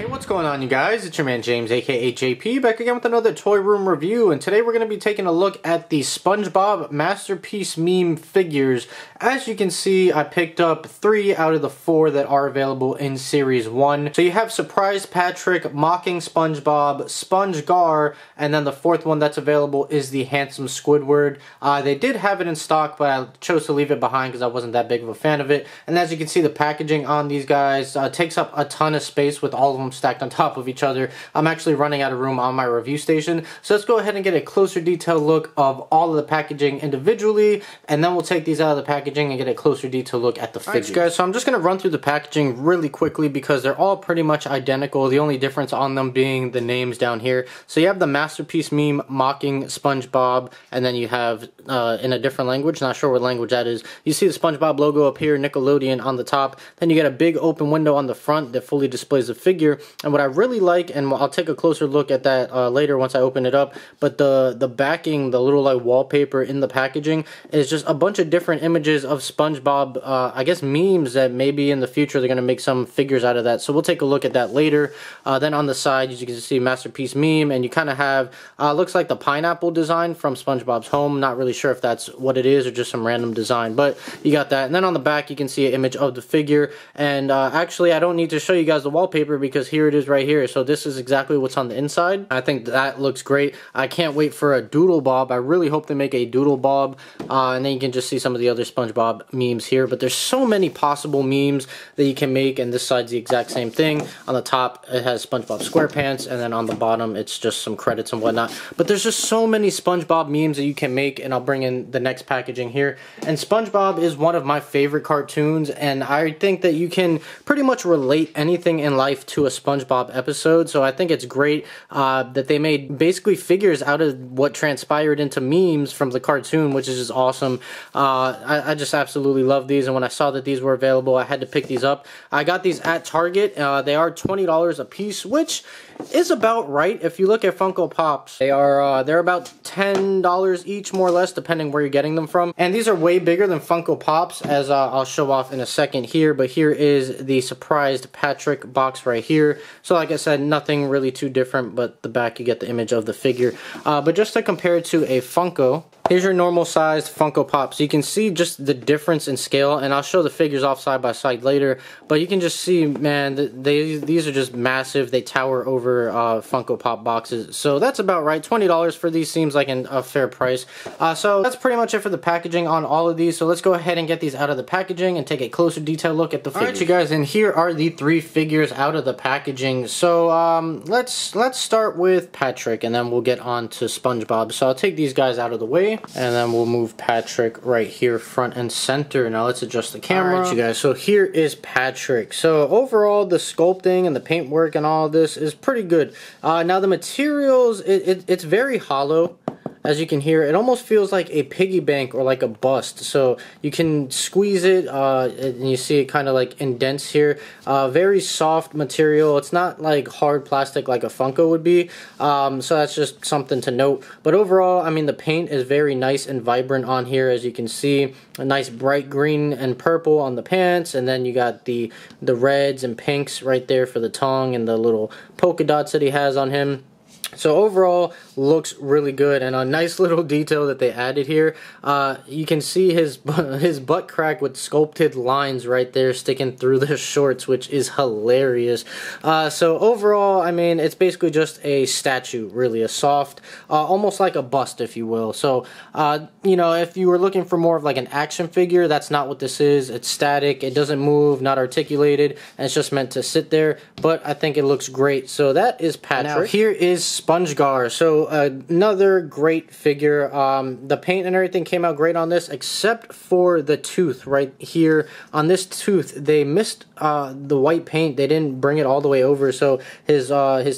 What's going on, you guys? It's your man James, aka JP, back again with another toy room review, and today we're going to be taking a look at the Spongebob Masterpiece Meme figures. As you can see, I picked up 3 out of the 4 that are available in Series 1. So you have Surprise Patrick, Mocking Spongebob, Spongegar, and then the 4th one that's available is the Handsome Squidward. They did have it in stock, but I chose to leave it behind because I wasn't that big of a fan of it. And as you can see, the packaging on these guys takes up a ton of space with all of them stacked on top of each other. I'm actually running out of room on my review station, so let's go ahead and get a closer detailed look of all of the packaging individually, and then we'll take these out of the packaging and get a closer detailed look at the figures. Alright guys, so I'm just going to run through the packaging really quickly because they're all pretty much identical, the only difference on them being the names down here. So you have the Masterpiece Meme Mocking Spongebob, and then you have in a different language, not sure what language that is. You see the SpongeBob logo up here, Nickelodeon on the top, then you get a big open window on the front that fully displays the figure. And what I really like, and I'll take a closer look at that later once I open it up, but the backing, the little like wallpaper in the packaging is just a bunch of different images of SpongeBob, I guess memes that maybe in the future they're going to make some figures out of that. So we'll take a look at that later. Then on the side, as you can see, Masterpiece Meme, and you kind of have, looks like the pineapple design from SpongeBob's home. Not really sure if that's what it is or just some random design, but you got that. And then on the back, you can see an image of the figure. And actually, I don't need to show you guys the wallpaper because here it is right here. So this is exactly what's on the inside. I think that looks great. I can't wait for a Doodle Bob. I really hope they make a Doodle Bob. And then you can just see some of the other SpongeBob memes here. But there's so many possible memes that you can make, and this side's the exact same thing. On the top, it has Spongebob Squarepants, and then on the bottom, it's just some credits and whatnot. But there's just so many SpongeBob memes that you can make, and I'll bring in the next packaging here. And SpongeBob is one of my favorite cartoons, and I think that you can pretty much relate anything in life to a SpongeBob episode. So I think it's great that they made basically figures out of what transpired into memes from the cartoon, which is just awesome. I just absolutely love these, and when I saw that these were available, I had to pick these up. I got these at Target. They are $20 a piece, which is about right. If you look at Funko Pops, they're about $10 each, more or less, depending where you're getting them from. And these are way bigger than Funko Pops, as I'll show off in a second here. But here is the Surprised Patrick box right here. So like I said, nothing really too different, but the back you get the image of the figure. But just to compare it to a Funko, here's your normal sized Funko Pop. So you can see just the difference in scale, and I'll show the figures off side by side later. But you can just see, man, these are just massive. They tower over Funko Pop boxes. So that's about right. $20 for these seems like a fair price. So that's pretty much it for the packaging on all of these. So let's go ahead and get these out of the packaging and take a closer detailed look at the figures. Alright, you guys, and here are the 3 figures out of the packaging. So let's start with Patrick, and then we'll get on to SpongeBob. So I'll take these guys out of the way, and then we'll move Patrick right here front and center. Now let's adjust the camera. Alright, you guys, so here is Patrick. So overall, the sculpting and the paintwork and all of this is pretty good. Now the materials, it's very hollow. As you can hear, it almost feels like a piggy bank or like a bust. So you can squeeze it, and you see it kind of like indents here. Very soft material. It's not like hard plastic like a Funko would be. So that's just something to note. But overall, I mean, the paint is very nice and vibrant on here. As you can see, a nice bright green and purple on the pants. And then you got the reds and pinks right there for the tongue and the little polka dots that he has on him. So overall, looks really good, and a nice little detail that they added here. You can see his butt crack with sculpted lines right there sticking through the shorts, which is hilarious. So overall, I mean, it's basically just a statue, really, a soft, almost like a bust, if you will. So, you know, if you were looking for more of like an action figure, that's not what this is. It's static, it doesn't move, not articulated, and it's just meant to sit there, but I think it looks great. So that is Patrick. Now, here is Spongegar. So another great figure. The paint and everything came out great on this, except for the tooth right here. On this tooth, they missed the white paint. They didn't bring it all the way over, so his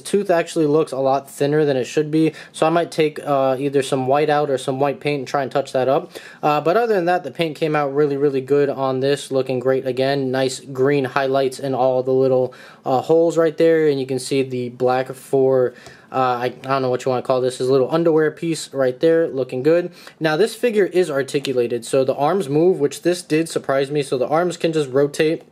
tooth actually looks a lot thinner than it should be. So I might take either some white out or some white paint and try and touch that up. But other than that, the paint came out really, really good on this, looking great again. Nice green highlights in all the little holes right there, and you can see the black for I don't know what you want to call this, his little underwear piece right there, looking good. Now this figure is articulated, so the arms move, which this did surprise me, so the arms can just rotate,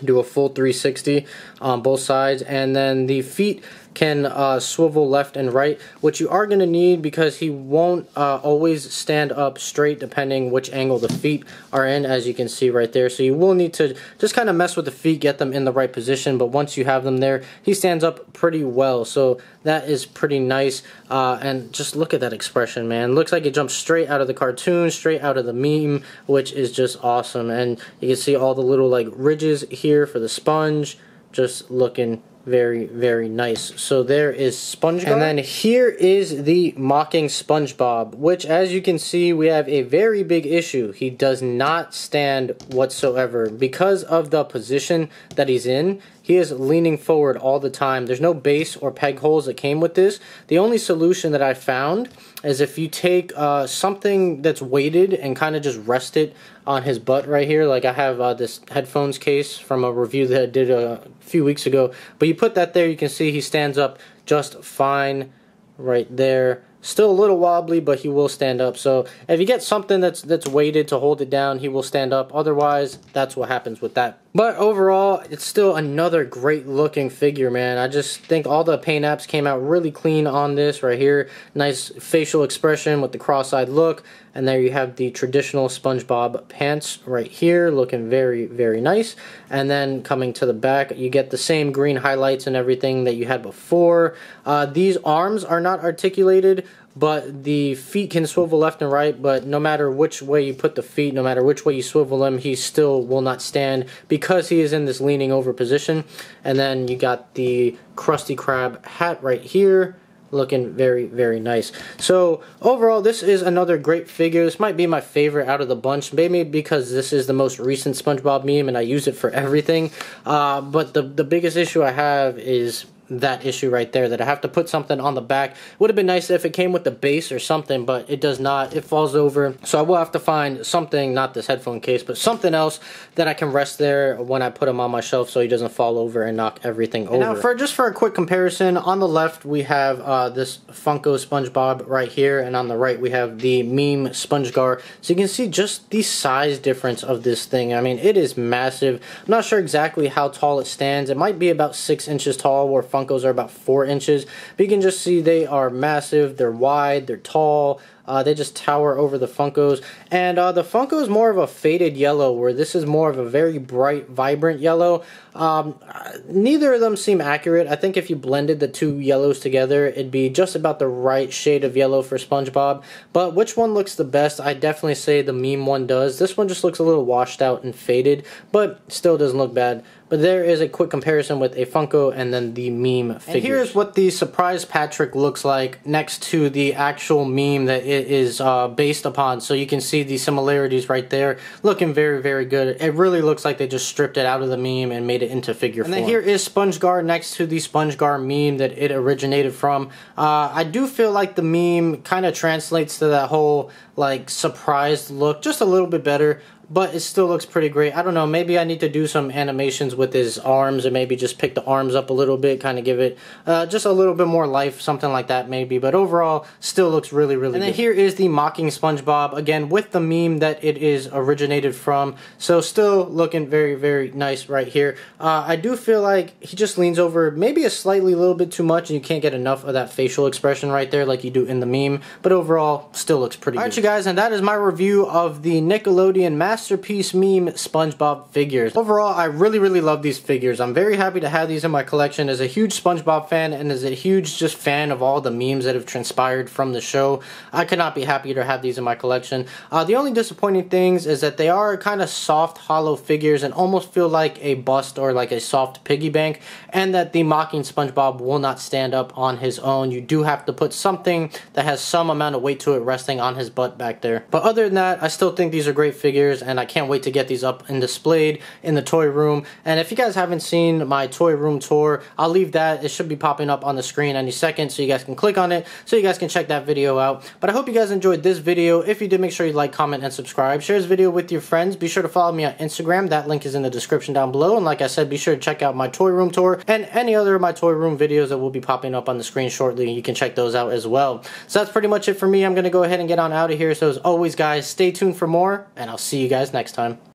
do a full 360 on both sides, and then the feet can swivel left and right, which you are going to need because he won't always stand up straight depending which angle the feet are in, as you can see right there. So you will need to just kind of mess with the feet, get them in the right position, but once you have them there, he stands up pretty well. So that is pretty nice, and just look at that expression, man. Looks like it jumps straight out of the cartoon, straight out of the meme, which is just awesome. And you can see all the little like ridges here for the sponge, just looking very, very nice. So there is SpongeGar. And then here is the Mocking Spongebob, which, as you can see, we have a very big issue. He does not stand whatsoever. Because of the position that he's in, he is leaning forward all the time. There's no base or peg holes that came with this. The only solution that I found is if you take something that's weighted and kind of just rest it on his butt right here. Like I have this headphones case from a review that I did a few weeks ago. But you put that there, you can see he stands up just fine right there. Still a little wobbly, but he will stand up. So if you get something that's weighted to hold it down, he will stand up. Otherwise, that's what happens with that. But overall, it's still another great looking figure, man. I just think all the paint apps came out really clean on this right here. Nice facial expression with the cross-eyed look. And there you have the traditional SpongeBob pants right here, looking very, very nice. And then coming to the back, you get the same green highlights and everything that you had before. These arms are not articulated, but the feet can swivel left and right, but no matter which way you put the feet, no matter which way you swivel them, he still will not stand because he is in this leaning over position. And then you got the Krusty Krab hat right here, looking very, very nice. So overall, this is another great figure. This might be my favorite out of the bunch, maybe because this is the most recent SpongeBob meme and I use it for everything. But the biggest issue I have is that issue right there, that I have to put something on the back. Would have been nice if it came with the base or something, but it does not. It falls over, so I will have to find something, not this headphone case, but something else that I can rest there when I put him on my shelf so he doesn't fall over and knock everything over. Now, just for a quick comparison, on the left we have this Funko SpongeBob right here, and on the right we have the meme SpongeGar. So you can see just the size difference of this thing. I mean, it is massive. I'm not sure exactly how tall it stands. It might be about 6 inches tall, where Funkos are about 4 inches, but you can just see they are massive, they're wide, they're tall, they just tower over the Funkos. And the Funko is more of a faded yellow, where this is more of a very bright, vibrant yellow. Neither of them seem accurate. I think if you blended the two yellows together, it'd be just about the right shade of yellow for SpongeBob. But which one looks the best? I definitely say the meme one does. This one just looks a little washed out and faded, but still doesn't look bad. But there is a quick comparison with a Funko and then the meme figures. And here's what the Surprise Patrick looks like next to the actual meme that it is based upon. So you can see the similarities right there. Looking very, very good. It really looks like they just stripped it out of the meme and made it into figure form. And then here is SpongeGar next to the SpongeGar meme that it originated from. I do feel like the meme kind of translates to that whole like surprised look just a little bit better, but it still looks pretty great. I don't know, maybe I need to do some animations with his arms and maybe just pick the arms up a little bit, kind of give it just a little bit more life, something like that maybe. But overall, still looks really, really good. And then here is the Mocking Spongebob, again, with the meme that it is originated from. So still looking very, very nice right here. I do feel like he just leans over maybe a little bit too much, and you can't get enough of that facial expression right there like you do in the meme. But overall, still looks pretty good. Alright, you guys, and that is my review of the Nickelodeon Masterpiece Meme SpongeBob figures. Overall, I really, really love these figures. I'm very happy to have these in my collection. As a huge SpongeBob fan and as a huge just fan of all the memes that have transpired from the show, I could not be happier to have these in my collection. The only disappointing things is that they are kind of soft, hollow figures and almost feel like a bust or like a soft piggy bank, and that the Mocking Spongebob will not stand up on his own. You do have to put something that has some amount of weight to it resting on his butt back there. But other than that, I still think these are great figures, and I can't wait to get these up and displayed in the toy room. And if you guys haven't seen my toy room tour, I'll leave that. It should be popping up on the screen any second, so you guys can click on it so you guys can check that video out. But I hope you guys enjoyed this video. If you did, make sure you like, comment, and subscribe. Share this video with your friends. Be sure to follow me on Instagram. That link is in the description down below. And like I said, be sure to check out my toy room tour and any other of my toy room videos that will be popping up on the screen shortly. You can check those out as well. So that's pretty much it for me. I'm going to go ahead and get on out of here. So as always, guys, stay tuned for more, and I'll see you guys next time.